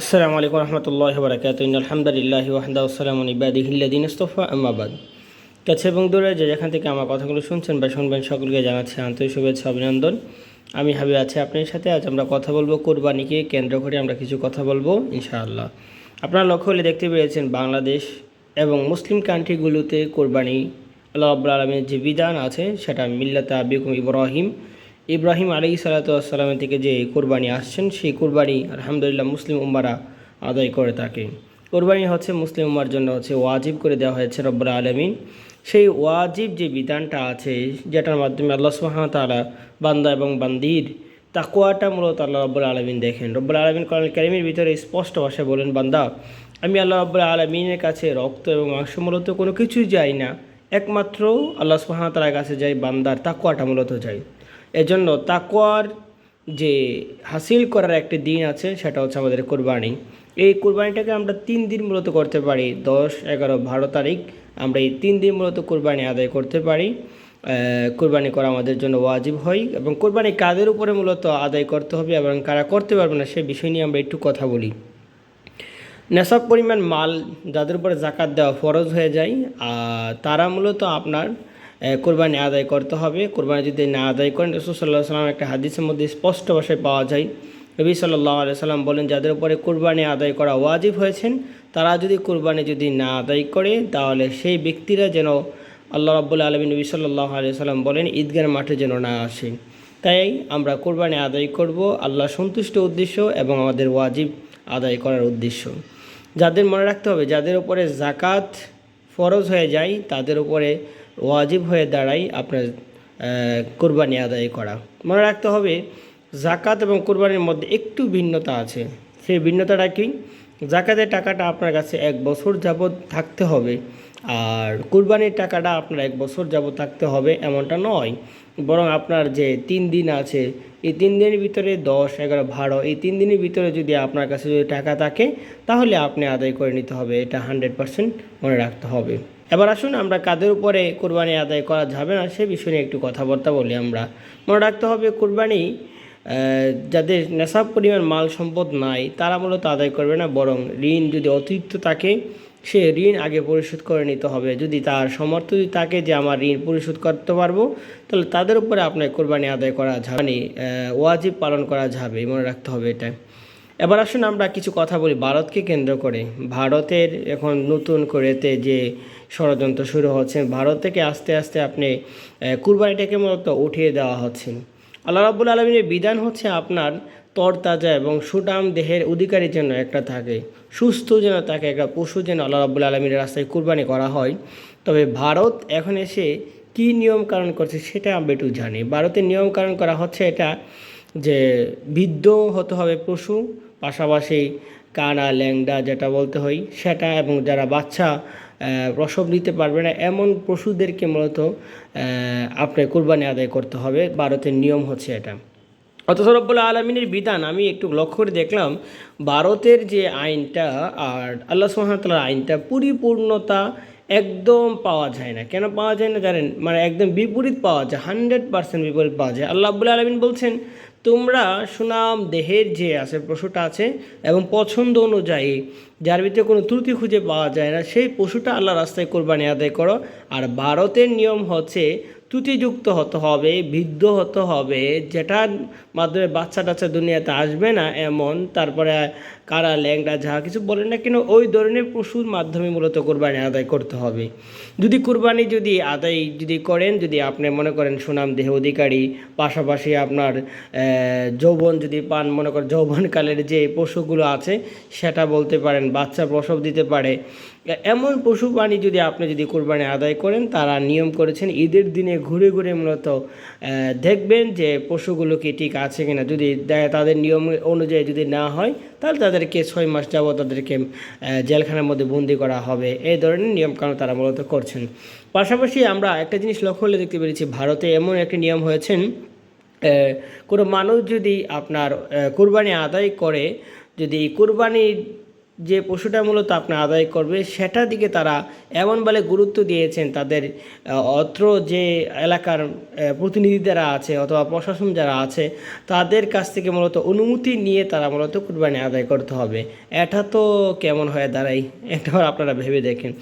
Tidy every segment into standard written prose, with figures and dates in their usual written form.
আসসালামু আলাইকুম রহমতুল্লাহি ওয়া বারাকাতুহু আলহামদুলিল্লাহি ওয়াহদা ওয়াসসালামু আলা ইবাদিহিল্লাযিনা ইসতাফা আম্মা বাদ। কাছে এবং দূরে যে যেখান থেকে আমার কথাগুলো শুনছেন বা শুনবেন সকলকে জানাচ্ছি আন্তরিক শুভেচ্ছা অভিনন্দন। আমি হাবিব আছি আপনার সাথে। আজ আমরা কথা বলবো কোরবানিকে কেন্দ্র করে আমরা কিছু কথা বলবো ইনশাআল্লাহ। আপনারা লক্ষ্য হলে দেখতে পেয়েছেন বাংলাদেশ এবং মুসলিম কান্ট্রিগুলোতে কোরবানি আল্লাহ রাব্বুল আলামিনের যে বিধান আছে সেটা মিল্লাতে আবিকুম ইব্রাহিম আলাইহিস সালাতু ওয়াস সালামের থেকে যে কোরবানি আসছেন সেই কোরবানি আলহামদুলিল্লাহ মুসলিম উম্মারা আদায় করে থাকে। কোরবানি হচ্ছে মুসলিম উম্মার জন্য হচ্ছে ওয়াজিব করে দেওয়া হয়েছে রব্বুল আলামিন। সেই ওয়াজিব যে বিধানটা আছে যেটার মাধ্যমে আল্লাহ সুবহানাহু ওয়া তাআলা বান্দা এবং বান্দির তাকওয়াটা মূলত আল্লাহ রব্বুল আলামিন দেখেন। রব্বুল আলামিন কোরআনুল কারীমের ভিতরে স্পষ্ট ভাষায় বলেন, বান্দা আমি আল্লাহ রব্বুল আলামিনের কাছে রক্ত এবং মাংস মূলত কোনো কিছুই যাই না, একমাত্র আল্লাহ সুবহানাহু ওয়া তাআলার কাছে যাই, বান্দার তাকওয়াটা মূলত যাই। এজন্য তাকওয়ার যে হাসিল করার একটি দিন আছে সেটা হচ্ছে আমাদের কোরবানি। এই কোরবানিটাকে আমরা 3 দিন মূলত করতে পারি, 10, 11, 12 তারিখ আমরা এই 3 দিন মূলত কোরবানি আদায় করতে পারি। কোরবানি করা আমাদের জন্য ওয়াজিব হয় এবং কোরবানি কাদের উপরে মূলত আদায় করতে হবে এবং কারা করতে পারবে না সে বিষয় নিয়ে আমরা একটু কথা বলি। নেশাব পরিমাণ মাল যাদের উপরে জাকাত দেওয়া ফরজ হয়ে যায় তারা মূলত আপনার কোরবানি আদায় করতে হবে। কোরবানি যদি না আদায় করেন, রাসূল সাল্লাল্লাহু আলাইহি ওয়াসাল্লাম একটা হাদিসের মধ্যে স্পষ্ট ভাষায় পাওয়া যায়, নবী সাল্লাল্লাহু আলাইহি ওয়াসাল্লাম বলেন, যাদের উপরে কোরবানি আদায় করা ওয়াজিব হয়েছেন তারা যদি কোরবানি যদি না আদায় করে তাহলে সেই ব্যক্তিরা যেন আল্লাহ রাব্বুল আলামিন, নবী সাল্লাল্লাহু আলাইহি ওয়াসাল্লাম বলেন, ঈদগাহের মাঠে যেন না আসে। তাই আমরা কোরবানি আদায় করব আল্লাহ সন্তুষ্ট উদ্দেশ্য এবং আমাদের ওয়াজিব আদায় করার উদ্দেশ্য। যাদের মনে রাখতে হবে, যাদের উপরে জাকাত ফরজ হয়ে যায় তাদের উপরে ওয়াজিব হয়ে দাঁড়ায় আপনার কোরবানি আদায় করা। মনে রাখতে হবে জাকাত এবং কোরবানির মধ্যে একটু ভিন্নতা আছে। সেই ভিন্নতাটা কি? জাকাতের টাকাটা আপনার কাছে 1 বছর যাবৎ থাকতে হবে, আর কোরবানির টাকাটা আপনার 1 বছর যাবৎ থাকতে হবে এমনটা নয়, বরং আপনার যে 3 দিন আছে এই 3 দিনের ভিতরে 10, 11, 12 এই 3 দিনের ভিতরে যদি আপনার কাছে যদি টাকা থাকে তাহলে আপনি আদায় করে নিতে হবে। এটা 100% মনে রাখতে হবে। এবার আসুন আমরা কাদের উপরে কোরবানি আদায় করা যাবে না সে বিষয়ে নিয়ে একটু কথাবার্তা বলি। আমরা মনে রাখতে হবে কোরবানি যাদের নেশাব পরিমাণ মাল সম্পদ নাই তারা মূলত আদায় করবে না, বরং ঋণ যদি অতিরিক্ত থাকে সে ঋণ আগে পরিশোধ করে নিতে হবে। যদি তার সামর্থ্য যদি থাকে যে আমার ঋণ পরিশোধ করতে পারবো তাহলে তাদের উপরে আপনার কোরবানি আদায় করা যাবে, ওয়াজিব পালন করা যাবে, মনে রাখতে হবে এটা। এবার আসুন আমরা কিছু কথা বলি ভারতকে কেন্দ্র করে। ভারতের এখন নতুন করেতে যে ষড়যন্ত্র শুরু হচ্ছে, ভারত থেকে আস্তে আস্তে আপনি কুরবানিটাকে মূলত উঠিয়ে দেওয়া হচ্ছে। আল্লাহ রাব্বুল আলামিনের বিধান হচ্ছে আপনার তরতাজা এবং সুঠাম দেহের অধিকারীর জন্য একটা থাকে, সুস্থ যেন থাকে একটা পশু যেন আল্লাহ রাব্বুল আলামিনের রাস্তায় কুরবানি করা হয়। তবে ভারত এখন এসে কী নিয়মকানুন করছে সেটা আমরা একটু জানি। ভারতের নিয়মকানুন করা হচ্ছে এটা যে বৃদ্ধ হতে হবে পশু, পাশাপাশি কানা ল্যাংডা যেটা বলতে হয় সেটা, এবং যারা বাচ্চা প্রসব নিতে পারবে না এমন পশুদেরকে মূলত আপনার কোরবানি আদায় করতে হবে। ভারতের নিয়ম হচ্ছে এটা। অথচ রব্বুল আলমিনের বিধান আমি একটু লক্ষ্য করে দেখলাম, ভারতের যে আইনটা আর আল্লাহ সুবহানাহু ওয়া তাআলার আইনটা পরিপূর্ণতা একদম পাওয়া যায় না। কেন পাওয়া যায় না জানেন? মানে একদম বিপরীত পাওয়া যায়, 100% বিপরীত পাওয়া যায়। আল্লাহ রাব্বুল আলামিন বলছেন, তোমরা সুনাম দেহের যে আছে পশুটা আছে এবং পছন্দ অনুযায়ী যার ভিতরে কোনো ত্রুটি খুঁজে পাওয়া যায় না সেই পশুটা আল্লাহ রাস্তায় কোরবানি আদায় করো। আর ভারতের নিয়ম হচ্ছে ত্রুটিযুক্ত হতে হবে, বৃদ্ধ হতে হবে, যেটার মাধ্যমে বাচ্চা টাচ্চা দুনিয়াতে আসবে না এমন, তারপরে কারা ল্যাংড়া যা কিছু বলেন না কেন ওই ধরনের পশুর মাধ্যমে মূলত কোরবানি আদায় করতে হবে। যদি কোরবানি যদি আদায় যদি করেন, যদি আপনি মনে করেন সুনাম দেহ অধিকারী, পাশাপাশি আপনার যৌবন যদি পান, মনে করেন যৌবনকালের যে পশুগুলো আছে সেটা বলতে পারেন বাচ্চা প্রসব দিতে পারে, এমন পশু প্রাণী যদি আপনি যদি কোরবানি আদায় করেন, তারা নিয়ম করেছেন ঈদের দিনে ঘুরে ঘুরে মূলত দেখবেন যে পশুগুলো কি ঠিক আছে কিনা। যদি তাদের নিয়ম অনুযায়ী যদি না হয় তাহলে তাদেরকে 6 মাস যাবত তাদেরকে জেলখানার মধ্যে বন্দি করা হবে। এই ধরনের নিয়মকানুন তারা মূলত করছেন। পাশাপাশি আমরা একটা জিনিস লক্ষ্য করলে দেখতে পেরেছি, ভারতে এমন একটি নিয়ম হয়েছেন, কোনো মানুষ যদি আপনার কোরবানি আদায় করে, যদি কোরবানির যে পশুটা মূলত আপনার আদায় করবে সেটার দিকে তারা এমনভাবে গুরুত্ব দিয়েছেন, তাদের অত্র যে এলাকার প্রতিনিধি যারা আছে অথবা প্রশাসন যারা আছে তাদের কাছ থেকে মূলত অনুমতি নিয়ে তারা মূলত কুরবানি আদায় করতে হবে। এটা তো কেমন হয়ে দাঁড়ায়, একটাবার আপনারা ভেবে দেখেন।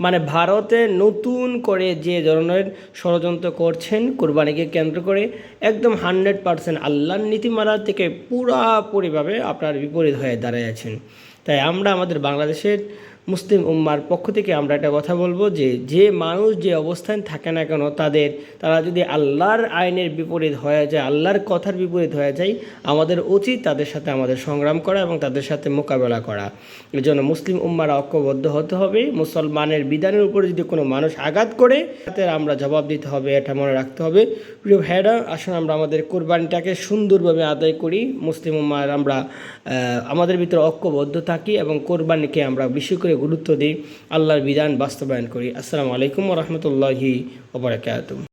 মানে ভারতে নতুন করে যে ধরনের ষড়যন্ত্র করছেন কুরবানিকে কেন্দ্র করে, একদম 100% আল্লাহর নীতিমালা থেকে পুরাপুরিভাবে আপনার বিপরীত হয়ে দাঁড়িয়ে আছেন। তাই আমরা আমাদের বাংলাদেশের মুসলিম উম্মার পক্ষ থেকে আমরা একটা কথা বলবো যে যে মানুষ যে অবস্থান থাকে না কেন তারা যদি আল্লাহর আইনের বিপরীত হয়ে যায়, আল্লাহর কথার বিপরীত হয়ে যায়, আমাদের উচিত তাদের সাথে আমাদের সংগ্রাম করা এবং তাদের সাথে মোকাবেলা করা। এর জন্য মুসলিম উম্মারা ঐক্যবদ্ধ হতে হবে। মুসলমানের বিধানের উপরে যদি কোনো মানুষ আঘাত করে তাতে আমরা জবাব দিতে হবে, এটা মনে রাখতে হবে। প্রিয় ভাইরা, আসুন আমরা আমাদের কোরবানিটাকে সুন্দরভাবে আদায় করি। মুসলিম উম্মার আমরা আমাদের ভিতরে ঐক্যবদ্ধ থাকি এবং কোরবানিকে আমরা বেশি করে গুরুত্ব দিই, আল্লাহর বিধান বাস্তবায়ন করি। আসসালামু আলাইকুম ওয়া রাহমাতুল্লাহি ওয়া বারাকাতুহু।